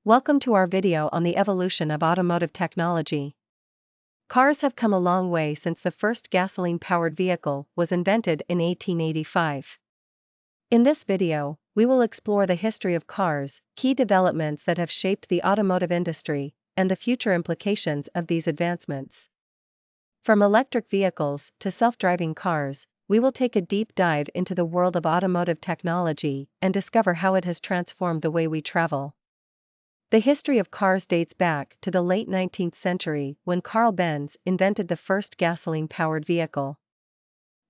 Welcome to our video on the evolution of automotive technology. Cars have come a long way since the first gasoline-powered vehicle was invented in 1885. In this video, we will explore the history of cars, key developments that have shaped the automotive industry, and the future implications of these advancements. From electric vehicles to self-driving cars, we will take a deep dive into the world of automotive technology and discover how it has transformed the way we travel. The history of cars dates back to the late 19th century when Carl Benz invented the first gasoline-powered vehicle.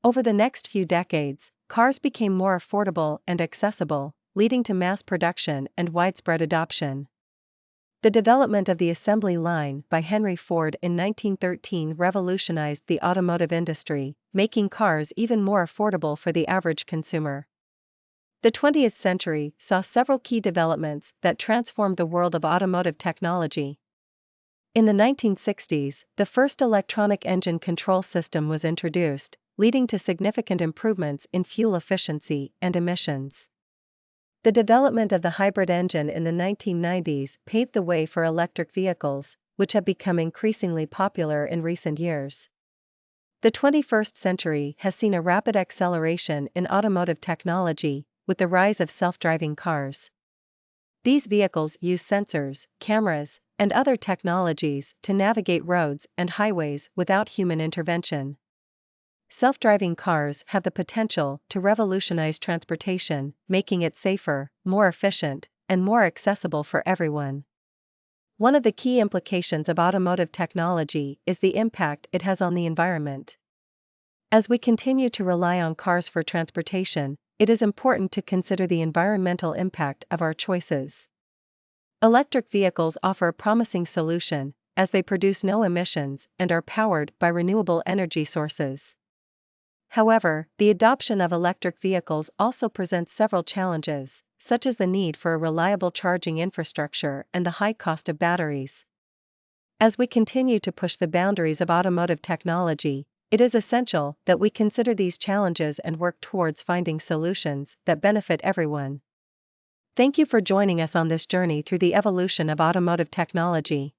Over the next few decades, cars became more affordable and accessible, leading to mass production and widespread adoption. The development of the assembly line by Henry Ford in 1913 revolutionized the automotive industry, making cars even more affordable for the average consumer. The 20th century saw several key developments that transformed the world of automotive technology. In the 1960s, the first electronic engine control system was introduced, leading to significant improvements in fuel efficiency and emissions. The development of the hybrid engine in the 1990s paved the way for electric vehicles, which have become increasingly popular in recent years. The 21st century has seen a rapid acceleration in automotive technology, with the rise of self-driving cars. These vehicles use sensors, cameras, and other technologies to navigate roads and highways without human intervention. Self-driving cars have the potential to revolutionize transportation, making it safer, more efficient, and more accessible for everyone. One of the key implications of automotive technology is the impact it has on the environment. As we continue to rely on cars for transportation, it is important to consider the environmental impact of our choices. Electric vehicles offer a promising solution, as they produce no emissions and are powered by renewable energy sources. However, the adoption of electric vehicles also presents several challenges, such as the need for a reliable charging infrastructure and the high cost of batteries. As we continue to push the boundaries of automotive technology, it is essential that we consider these challenges and work towards finding solutions that benefit everyone. Thank you for joining us on this journey through the evolution of automotive technology.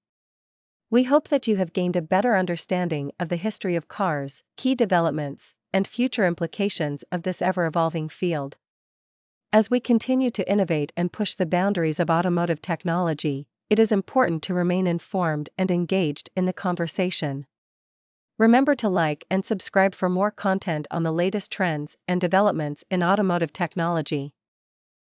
We hope that you have gained a better understanding of the history of cars, key developments, and future implications of this ever-evolving field. As we continue to innovate and push the boundaries of automotive technology, it is important to remain informed and engaged in the conversation. Remember to like and subscribe for more content on the latest trends and developments in automotive technology.